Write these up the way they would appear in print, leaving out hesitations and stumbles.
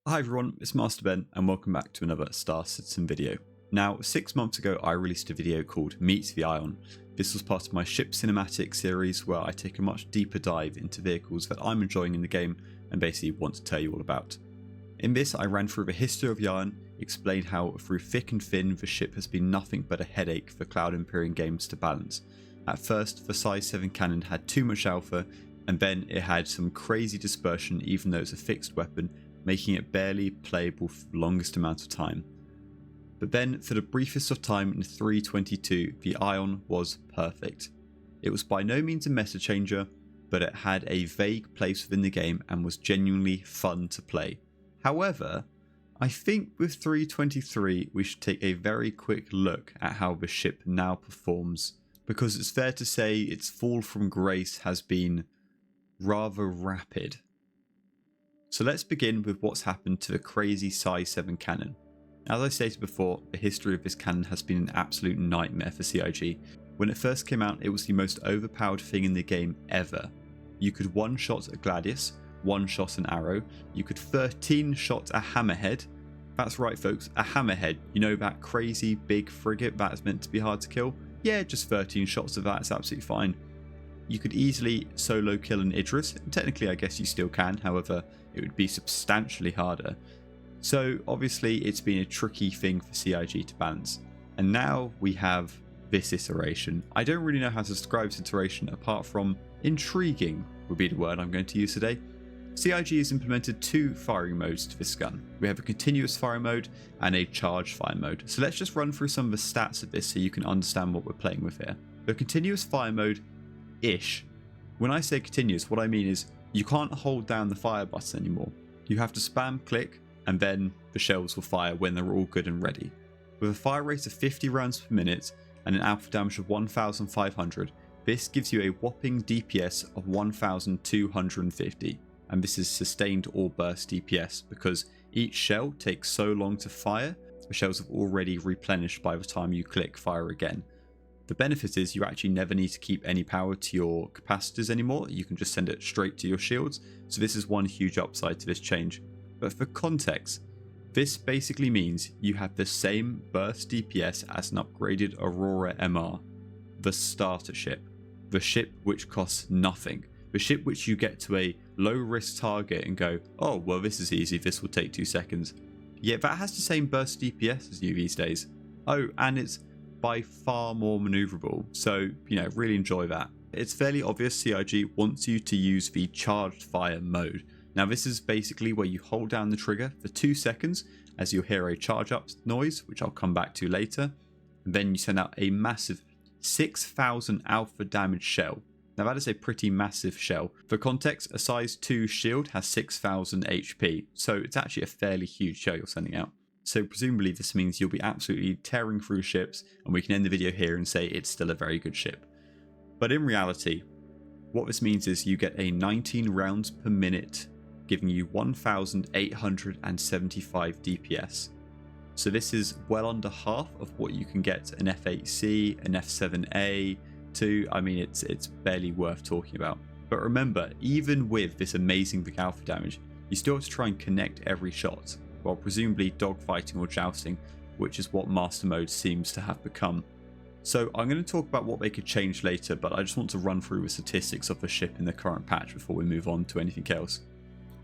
Hi everyone, it's Master Ben and welcome back to another Star Citizen video. Now, 6 months ago I released a video called Meet the Ion. This was part of my ship cinematic series where I take a much deeper dive into vehicles that I'm enjoying in the game and basically want to tell you all about. In this I ran through the history of the Ion, explained how through thick and thin the ship has been nothing but a headache for Cloud Imperium games to balance. At first the size 7 cannon had too much alpha, and then it had some crazy dispersion even though it's a fixed weapon, making it barely playable for the longest amount of time. But then, for the briefest of time in 3.22, the Ion was perfect. It was by no means a meta changer, but it had a vague place within the game and was genuinely fun to play. However, I think with 3.23 we should take a very quick look at how the ship now performs, because it's fair to say its fall from grace has been rather rapid. So let's begin with what's happened to the crazy size 7 cannon. As I stated before, the history of this cannon has been an absolute nightmare for CIG. When it first came out, it was the most overpowered thing in the game ever. You could one-shot a Gladius, one-shot an Arrow, you could 13-shot a Hammerhead. That's right folks, a Hammerhead. You know that crazy big frigate that's meant to be hard to kill? Yeah, just 13 shots of that is absolutely fine. You could easily solo kill an Idris, and technically I guess you still can, however it would be substantially harder. So obviously it's been a tricky thing for CIG to balance. And now we have this iteration. I don't really know how to describe this iteration apart from intriguing would be the word I'm going to use today. CIG has implemented 2 firing modes to this gun. We have a continuous fire mode and a charge fire mode. So let's just run through some of the stats of this so you can understand what we're playing with here. The continuous fire mode ish. When I say continuous, what I mean is you can't hold down the fire button anymore. You have to spam click and then the shells will fire when they're all good and ready. With a fire rate of 50 rounds per minute and an alpha damage of 1500, this gives you a whopping DPS of 1250, and this is sustained or burst DPS because each shell takes so long to fire, the shells have already replenished by the time you click fire again. The benefit is you actually never need to keep any power to your capacitors anymore, you can just send it straight to your shields, so this is one huge upside to this change. But for context, this basically means you have the same burst DPS as an upgraded Aurora MR, the starter ship, the ship which costs nothing, the ship which you get to a low risk target and go, oh well this is easy, this will take 2 seconds. Yet that has the same burst DPS as you these days. Oh, and it's by far more maneuverable, so really enjoy that. It's fairly obvious CIG wants you to use the charged fire mode. Now this is basically where you hold down the trigger for 2 seconds as you'll hear a charge up noise, which I'll come back to later, and then you send out a massive 6000 alpha damage shell. Now that is a pretty massive shell. For context, a size 2 shield has 6000 HP, so it's actually a fairly huge shell you're sending out. So presumably this means you'll be absolutely tearing through ships, and we can end the video here and say it's still a very good ship. But in reality, what this means is you get a 19 rounds per minute, giving you 1875 DPS. So this is well under half of what you can get an F8C, an F7A to. I mean, it's barely worth talking about. But remember, even with this amazing big alpha damage, you still have to try and connect every shot, while presumably dogfighting or jousting, which is what Master Mode seems to have become. So I'm going to talk about what they could change later, but I just want to run through the statistics of the ship in the current patch before we move on to anything else.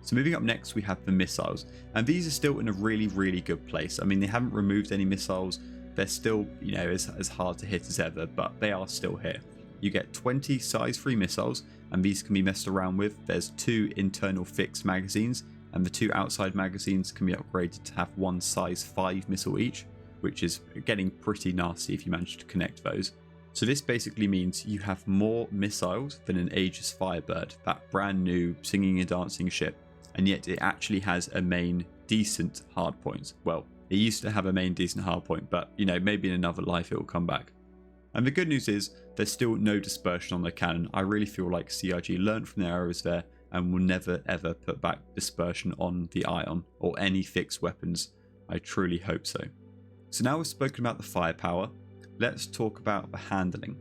So moving up next we have the missiles, and these are still in a really good place. I mean, they haven't removed any missiles, they're still as hard to hit as ever, but they are still here. You get 20 size 3 missiles, and these can be messed around with. There's 2 internal fixed magazines, and the 2 outside magazines can be upgraded to have 1 size 5 missile each, which is getting pretty nasty if you manage to connect those. So this basically means you have more missiles than an Aegis Firebird, that brand new singing and dancing ship, and yet it actually has a main decent hardpoint. Well, it used to have a main decent hardpoint, but maybe in another life it will come back. And the good news is there's still no dispersion on the cannon. I really feel like CIG learned from their errors there and will never ever put back dispersion on the Ion or any fixed weapons. I truly hope so. So now we've spoken about the firepower, let's talk about the handling.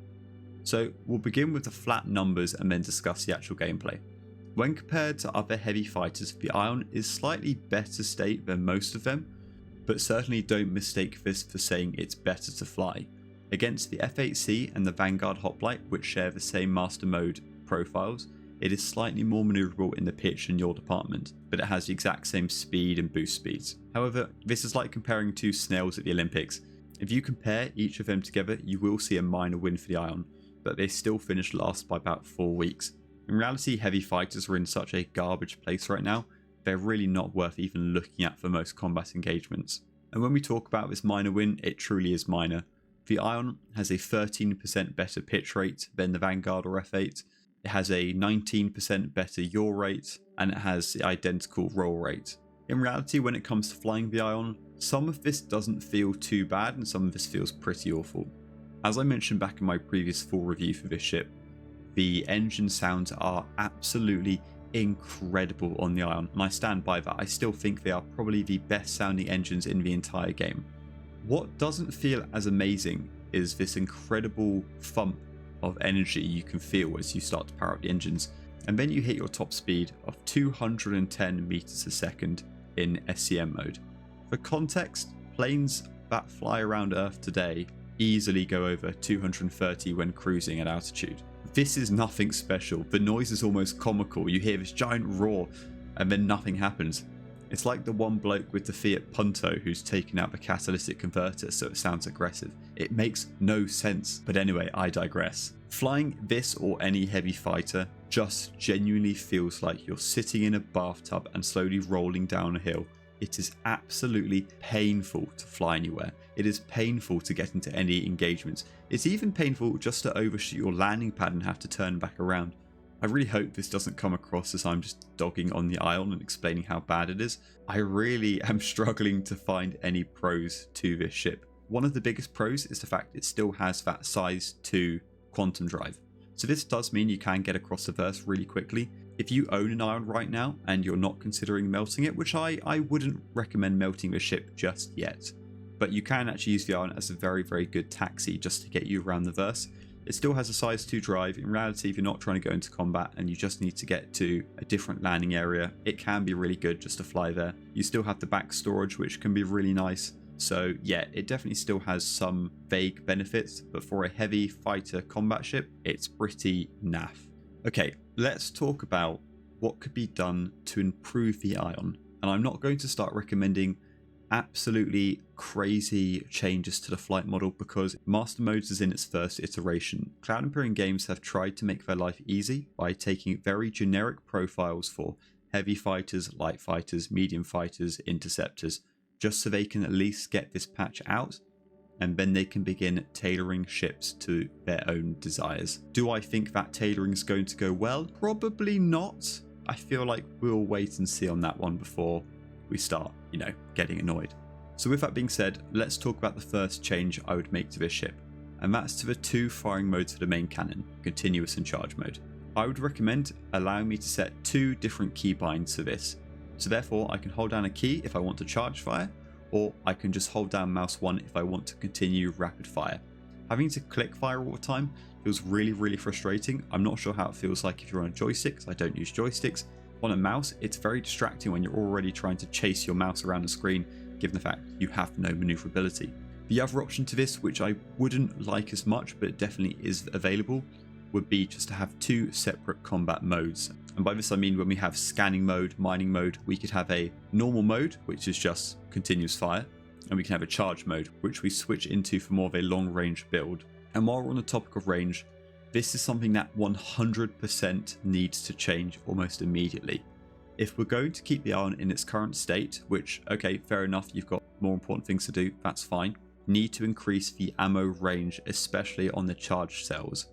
So we'll begin with the flat numbers and then discuss the actual gameplay. When compared to other heavy fighters, the Ion is slightly better state than most of them, but certainly don't mistake this for saying it's better to fly. Against the F8C and the Vanguard Hoplite, which share the same master mode profiles, it is slightly more manoeuvrable in the pitch in your department, but it has the exact same speed and boost speeds. However, this is like comparing two snails at the Olympics. If you compare each of them together, you will see a minor win for the Ion, but they still finished last by about 4 weeks. In reality, heavy fighters are in such a garbage place right now, they're really not worth even looking at for most combat engagements. And when we talk about this minor win, it truly is minor. The Ion has a 13% better pitch rate than the Vanguard or F8, it has a 19% better yaw rate, and it has the identical roll rate. In reality, when it comes to flying the Ion, some of this doesn't feel too bad and some of this feels pretty awful. As I mentioned back in my previous full review for this ship, the engine sounds are absolutely incredible on the Ion, and I stand by that. I still think they are probably the best sounding engines in the entire game. What doesn't feel as amazing is this incredible thump of energy you can feel as you start to power up the engines, and then you hit your top speed of 210 meters a second in SCM mode. For context, planes that fly around Earth today easily go over 230 when cruising at altitude. This is nothing special. The noise is almost comical. You hear this giant roar and then nothing happens. It's like the one bloke with the Fiat Punto who's taken out the catalytic converter so it sounds aggressive. It makes no sense. But anyway, I digress. Flying this or any heavy fighter just genuinely feels like you're sitting in a bathtub and slowly rolling down a hill. It is absolutely painful to fly anywhere. It is painful to get into any engagements. It's even painful just to overshoot your landing pad and have to turn back around. I really hope this doesn't come across as I'm just dogging on the Ion and explaining how bad it is. I really am struggling to find any pros to this ship. One of the biggest pros is the fact it still has that size 2 quantum drive. So this does mean you can get across the verse really quickly. If you own an Ion right now and you're not considering melting it, which I wouldn't recommend melting the ship just yet, but you can actually use the Ion as a very, very good taxi just to get you around the verse. It still has a size 2 drive. In reality, if you're not trying to go into combat and you just need to get to a different landing area, it can be really good just to fly there. You still have the back storage, which can be really nice. So yeah, it definitely still has some vague benefits, but for a heavy fighter combat ship, it's pretty naff. Okay, let's talk about what could be done to improve the Ion. And I'm not going to start recommending absolutely crazy changes to the flight model because Master Modes is in its first iteration. Cloud Imperium Games have tried to make their life easy by taking very generic profiles for heavy fighters, light fighters, medium fighters, interceptors, just so they can at least get this patch out, and then they can begin tailoring ships to their own desires. Do I think that tailoring is going to go well? Probably not. I feel like we'll wait and see on that one before we start, getting annoyed. So with that being said, let's talk about the first change I would make to this ship, and that's to the 2 firing modes for the main cannon, continuous and charge mode. I would recommend allowing me to set 2 different key binds for this. So therefore I can hold down a key if I want to charge fire, or I can just hold down mouse 1 if I want to continue rapid fire. Having to click fire all the time feels really, really frustrating. I'm not sure how it feels like if you're on a joystick, 'cause I don't use joysticks. On a mouse, it's very distracting when you're already trying to chase your mouse around the screen, given the fact you have no maneuverability. The other option to this, which I wouldn't like as much, but definitely is available, would be just to have 2 separate combat modes. And by this I mean when we have scanning mode, mining mode, we could have a normal mode, which is just continuous fire, and we can have a charge mode, which we switch into for more of a long range build. And while we're on the topic of range, this is something that 100% needs to change almost immediately. If we're going to keep the Ion in its current state, which, okay, fair enough, you've got more important things to do, that's fine, need to increase the ammo range, especially on the charged cells.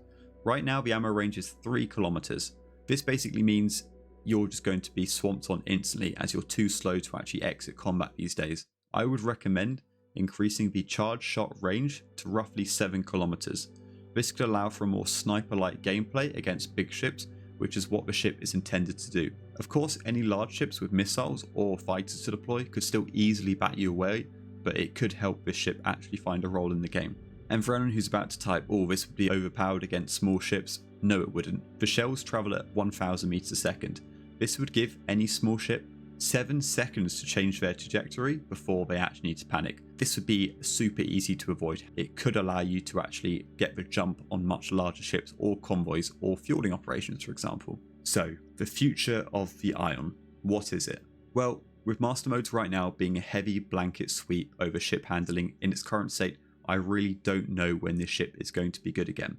Right now, the ammo range is 3 kilometers. This basically means you're just going to be swamped on instantly as you're too slow to actually exit combat these days. I would recommend increasing the charge shot range to roughly 7 kilometers. This could allow for a more sniper-like gameplay against big ships, which is what the ship is intended to do. Of course, any large ships with missiles or fighters to deploy could still easily bat you away, but it could help this ship actually find a role in the game. And for anyone who's about to type, oh, this would be overpowered against small ships, no it wouldn't. The shells travel at 1000 meters a second, This would give any small ship 7 seconds to change their trajectory before they actually need to panic. This would be super easy to avoid. It could allow you to actually get the jump on much larger ships or convoys or fueling operations, for example. So, the future of the Ion, what is it? Well, with master modes right now being a heavy blanket sweep over ship handling in its current state, I really don't know when this ship is going to be good again.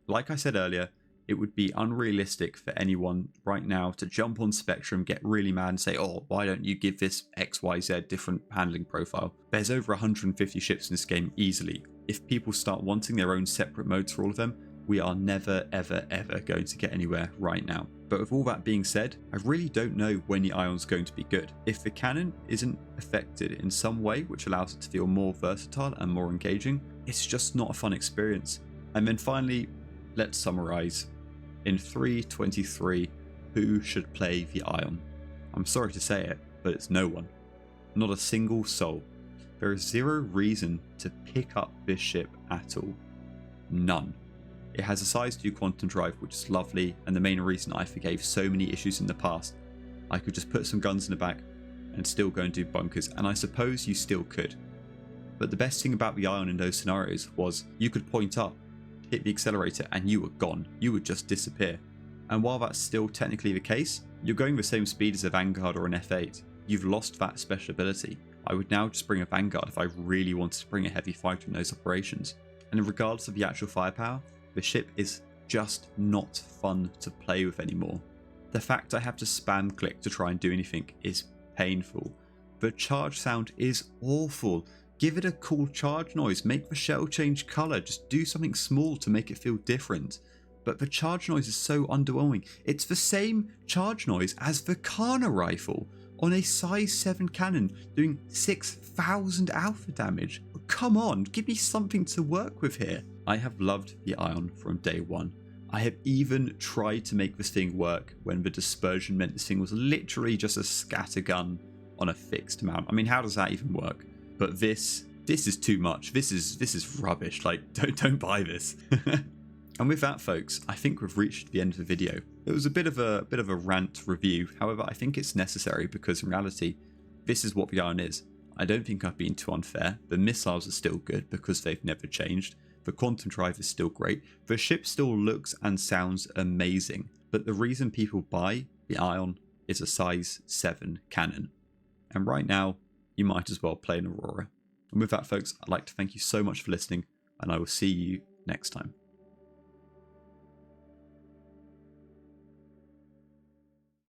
Like I said earlier, it would be unrealistic for anyone right now to jump on Spectrum, get really mad and say, oh, why don't you give this XYZ different handling profile? There's over 150 ships in this game easily. If people start wanting their own separate modes for all of them, we are never, ever, ever going to get anywhere right now. But with all that being said, I really don't know when the Ion's going to be good. If the cannon isn't affected in some way, which allows it to feel more versatile and more engaging, it's just not a fun experience. And then finally, let's summarize. In 3.23, who should play the Ion? I'm sorry to say it, but it's no one. Not a single soul. There is zero reason to pick up this ship at all. None. It has a size 2 quantum drive, which is lovely, and the main reason I forgave so many issues in the past. I could just put some guns in the back and still go and do bunkers, and I suppose you still could. But the best thing about the Ion in those scenarios was you could point up, hit the accelerator, and you were gone. You would just disappear. And while that's still technically the case, you're going the same speed as a Vanguard or an F8. You've lost that special ability. I would now just bring a Vanguard if I really wanted to bring a heavy fighter in those operations. And in regards to the actual firepower, the ship is just not fun to play with anymore. The fact I have to spam click to try and do anything is painful. The charge sound is awful. Give it a cool charge noise, make the shell change colour, just do something small to make it feel different. But the charge noise is so underwhelming. It's the same charge noise as the Kana rifle on a size 7 cannon doing 6,000 alpha damage. Come on, give me something to work with here. I have loved the Ion from day one. I have even tried to make this thing work when the dispersion meant this thing was literally just a scattergun on a fixed mount. I mean, how does that even work? But this is too much. This is rubbish. Like, don't buy this. And with that, folks, I think we've reached the end of the video. It was a bit of a rant review. However, I think it's necessary because in reality, this is what the Ion is. I don't think I've been too unfair. The missiles are still good because they've never changed. The quantum drive is still great. The ship still looks and sounds amazing. But the reason people buy the Ion is a size 7 cannon. And right now, you might as well play an Aurora. And with that, folks, I'd like to thank you so much for listening, and I will see you next time.